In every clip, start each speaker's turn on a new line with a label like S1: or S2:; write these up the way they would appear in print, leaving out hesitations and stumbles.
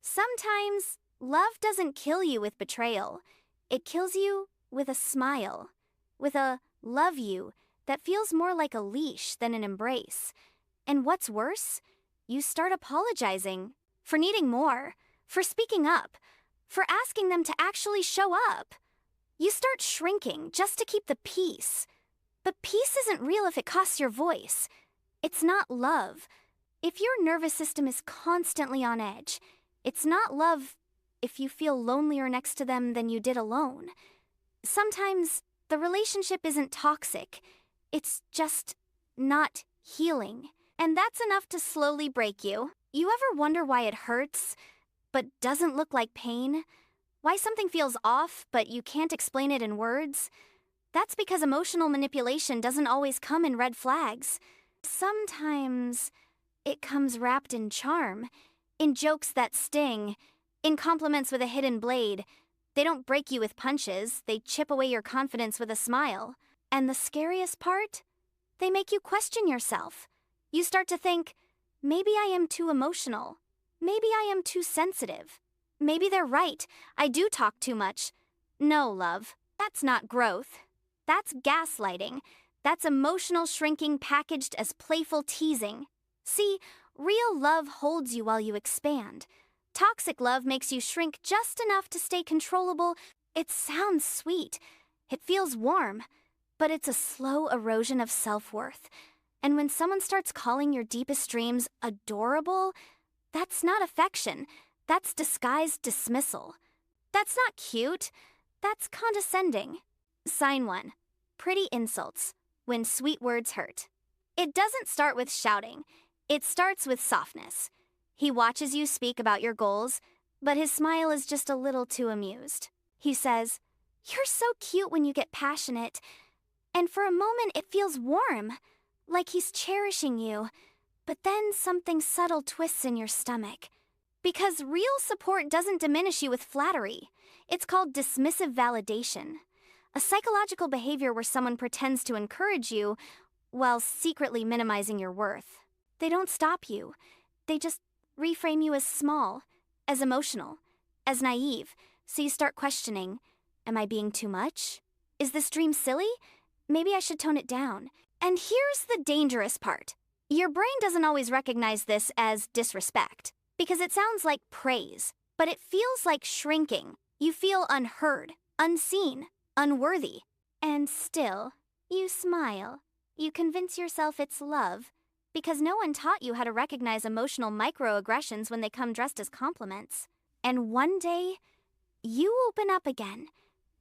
S1: Sometimes, love doesn't kill you with betrayal. It kills you with a smile. With a love you that feels more like a leash than an embrace. And what's worse, you start apologizing for needing more, for speaking up, for asking them to actually show up. You start shrinking just to keep the peace. But peace isn't real if it costs your voice. It's not love. If your nervous system is constantly on edge, it's not love if you feel lonelier next to them than you did alone. Sometimes the relationship isn't toxic. It's just not healing. And that's enough to slowly break you. You ever wonder why it hurts, but doesn't look like pain? Why something feels off, but you can't explain it in words? That's because emotional manipulation doesn't always come in red flags. Sometimes it comes wrapped in charm, in jokes that sting, in compliments with a hidden blade. They don't break you with punches, they chip away your confidence with a smile. And the scariest part? They make you question yourself. You start to think, maybe I am too emotional. Maybe I am too sensitive. Maybe they're right, I do talk too much. No, love, that's not growth. That's gaslighting. That's emotional shrinking packaged as playful teasing. See, real love holds you while you expand. Toxic love makes you shrink just enough to stay controllable. It sounds sweet. It feels warm. But it's a slow erosion of self-worth. And when someone starts calling your deepest dreams adorable, that's not affection. That's disguised dismissal. That's not cute. That's condescending. Sign 1. Pretty insults. When sweet words hurt. It doesn't start with shouting. It starts with softness. He watches you speak about your goals, but his smile is just a little too amused. He says, "You're so cute when you get passionate." And for a moment it feels warm, like he's cherishing you. But then something subtle twists in your stomach. Because real support doesn't diminish you with flattery. It's called dismissive validation. A psychological behavior where someone pretends to encourage you while secretly minimizing your worth. They don't stop you. They just reframe you as small, as emotional, as naive. So you start questioning, am I being too much? Is this dream silly? Maybe I should tone it down. And here's the dangerous part. Your brain doesn't always recognize this as disrespect, because it sounds like praise, but it feels like shrinking. You feel unheard, unseen, unworthy. And still, you smile. You convince yourself it's love, because no one taught you how to recognize emotional microaggressions when they come dressed as compliments. And one day, you open up again.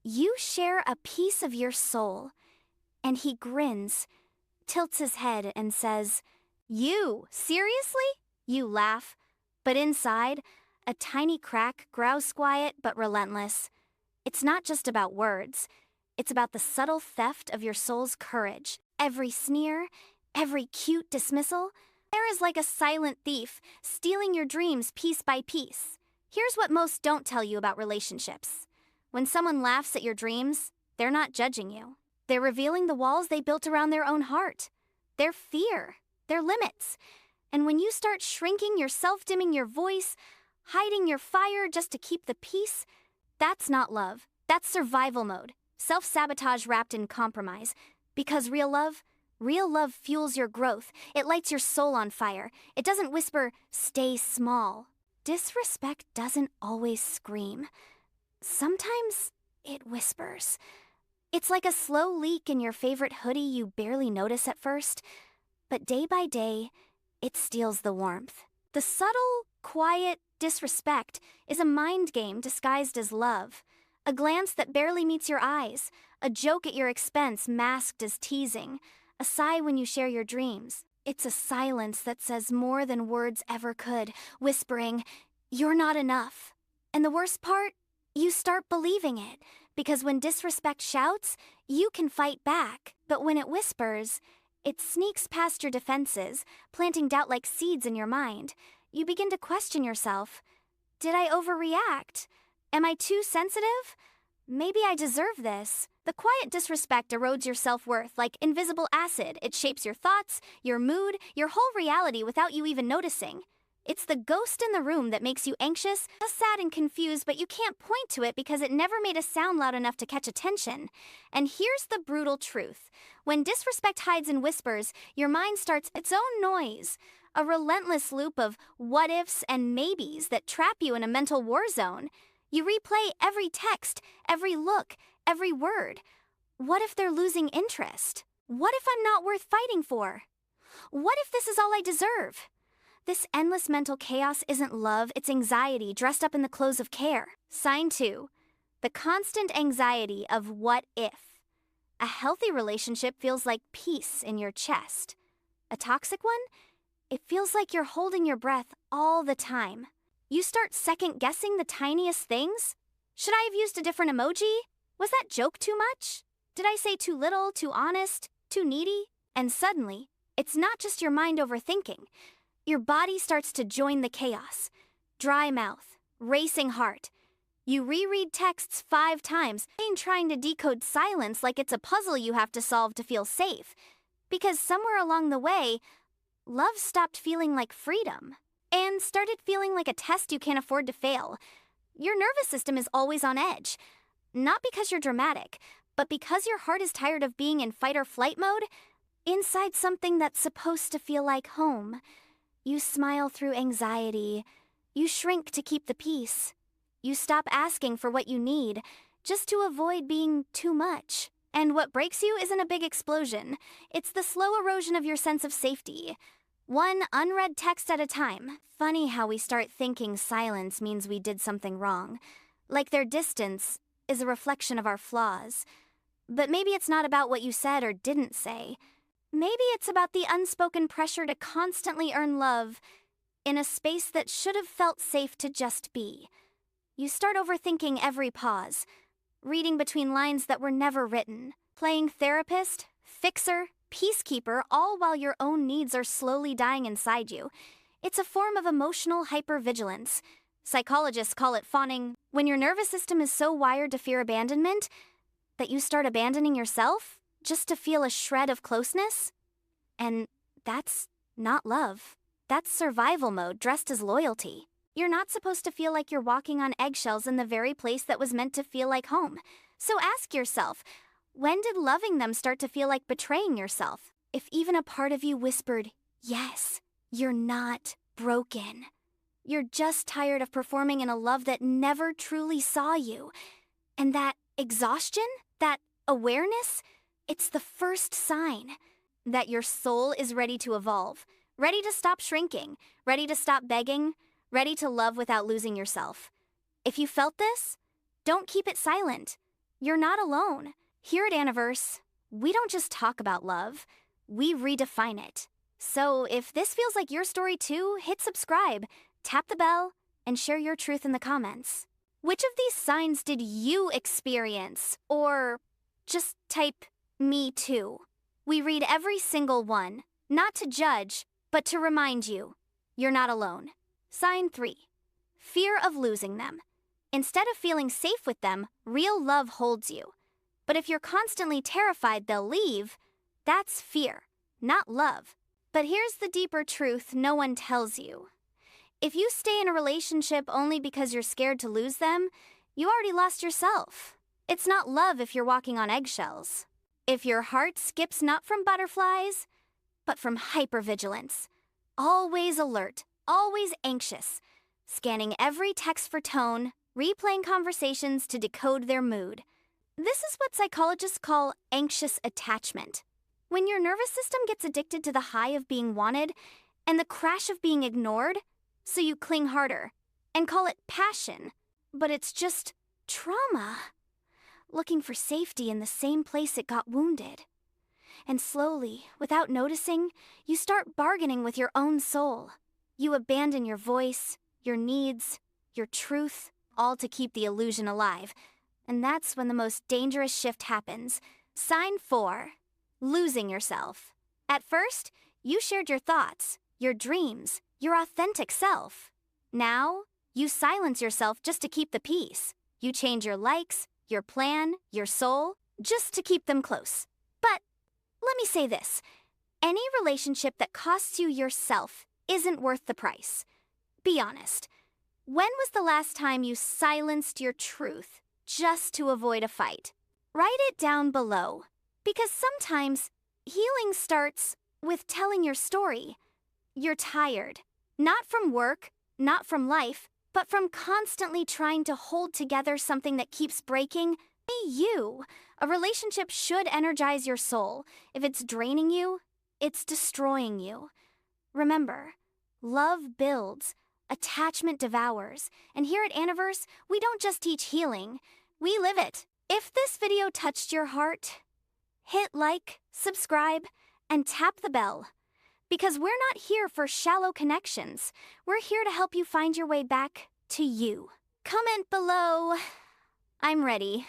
S1: You share a piece of your soul. And he grins, tilts his head, and says, "You, seriously?" You laugh, but inside, a tiny crack grows quiet but relentless. It's not just about words. It's about the subtle theft of your soul's courage. Every sneer, every cute dismissal, there is like a silent thief, stealing your dreams piece by piece. Here's what most don't tell you about relationships. When someone laughs at your dreams, they're not judging you. They're revealing the walls they built around their own heart. Their fear, their limits. And when you start shrinking, self-dimming your voice, hiding your fire just to keep the peace, that's not love. That's survival mode. Self-sabotage wrapped in compromise. Because real love fuels your growth. It lights your soul on fire. It doesn't whisper, "Stay small." Disrespect doesn't always scream. Sometimes it whispers. It's like a slow leak in your favorite hoodie you barely notice at first, but day by day, it steals the warmth. The subtle, quiet disrespect is a mind game disguised as love. A glance that barely meets your eyes, a joke at your expense masked as teasing, a sigh when you share your dreams. It's a silence that says more than words ever could, whispering, "You're not enough." And the worst part? You start believing it, because when disrespect shouts, you can fight back. But when it whispers, it sneaks past your defenses, planting doubt like seeds in your mind. You begin to question yourself. Did I overreact? Am I too sensitive? Maybe I deserve this. The quiet disrespect erodes your self-worth like invisible acid. It shapes your thoughts, your mood, your whole reality without you even noticing. It's the ghost in the room that makes you anxious, sad and confused, but you can't point to it because it never made a sound loud enough to catch attention. And here's the brutal truth. When disrespect hides in whispers, your mind starts its own noise. A relentless loop of what-ifs and maybes that trap you in a mental war zone. You replay every text, every look, every word. What if they're losing interest? What if I'm not worth fighting for? What if this is all I deserve? This endless mental chaos isn't love, it's anxiety dressed up in the clothes of care. Sign 2. The constant anxiety of what if. A healthy relationship feels like peace in your chest. A toxic one? It feels like you're holding your breath all the time. You start second-guessing the tiniest things. Should I have used a different emoji? Was that joke too much? Did I say too little, too honest, too needy? And suddenly, it's not just your mind overthinking. Your body starts to join the chaos. Dry mouth, racing heart. You reread texts 5 times, trying to decode silence like it's a puzzle you have to solve to feel safe. Because somewhere along the way, love stopped feeling like freedom and started feeling like a test you can't afford to fail. Your nervous system is always on edge. Not because you're dramatic, but because your heart is tired of being in fight or flight mode, inside something that's supposed to feel like home. You smile through anxiety. You shrink to keep the peace. You stop asking for what you need, just to avoid being too much. And what breaks you isn't a big explosion. It's the slow erosion of your sense of safety. One unread text at a time. Funny how we start thinking silence means we did something wrong. Like their distance is a reflection of our flaws. But maybe it's not about what you said or didn't say. Maybe it's about the unspoken pressure to constantly earn love in a space that should have felt safe to just be. You start overthinking every pause, reading between lines that were never written, playing therapist, fixer, peacekeeper, all while your own needs are slowly dying inside you. It's a form of emotional hypervigilance. Psychologists call it fawning. When your nervous system is so wired to fear abandonment that you start abandoning yourself just to feel a shred of closeness. And that's not love. That's survival mode dressed as loyalty. You're not supposed to feel like you're walking on eggshells in the very place that was meant to feel like home. So ask yourself, when did loving them start to feel like betraying yourself? If even a part of you whispered, yes, you're not broken. You're just tired of performing in a love that never truly saw you. And that exhaustion, that awareness, it's the first sign that your soul is ready to evolve, ready to stop shrinking, ready to stop begging, ready to love without losing yourself. If you felt this, don't keep it silent. You're not alone. Here at Aniverse, we don't just talk about love, we redefine it. So if this feels like your story too, hit subscribe, tap the bell, and share your truth in the comments. Which of these signs did you experience? Or just type me too. We read every single one, not to judge, but to remind you, you're not alone. Sign 3. Fear of losing them. Instead of feeling safe with them, real love holds you. But if you're constantly terrified they'll leave, that's fear, not love. But here's the deeper truth no one tells you. If you stay in a relationship only because you're scared to lose them, you already lost yourself. It's not love if you're walking on eggshells. If your heart skips not from butterflies, but from hypervigilance. Always alert, always anxious, scanning every text for tone, replaying conversations to decode their mood. This is what psychologists call anxious attachment. When your nervous system gets addicted to the high of being wanted and the crash of being ignored, so you cling harder and call it passion, but it's just trauma. Looking for safety in the same place it got wounded. And slowly, without noticing, you start bargaining with your own soul. You abandon your voice, your needs, your truth, all to keep the illusion alive. And that's when the most dangerous shift happens. Sign 4. Losing yourself. At first, you shared your thoughts, your dreams, your authentic self. Now, you silence yourself just to keep the peace. You change your likes, your plan, your soul, just to keep them close. But let me say this. Any relationship that costs you yourself isn't worth the price. Be honest. When was the last time you silenced your truth just to avoid a fight? Write it down below. Because sometimes healing starts with telling your story. You're tired. Not from work, not from life, but from constantly trying to hold together something that keeps breaking. Be you. A relationship should energize your soul. If it's draining you, it's destroying you. Remember, love builds, attachment devours, and here at Aniverse, we don't just teach healing, we live it. If this video touched your heart, hit like, subscribe, and tap the bell. Because we're not here for shallow connections. We're here to help you find your way back to you. Comment below. I'm ready.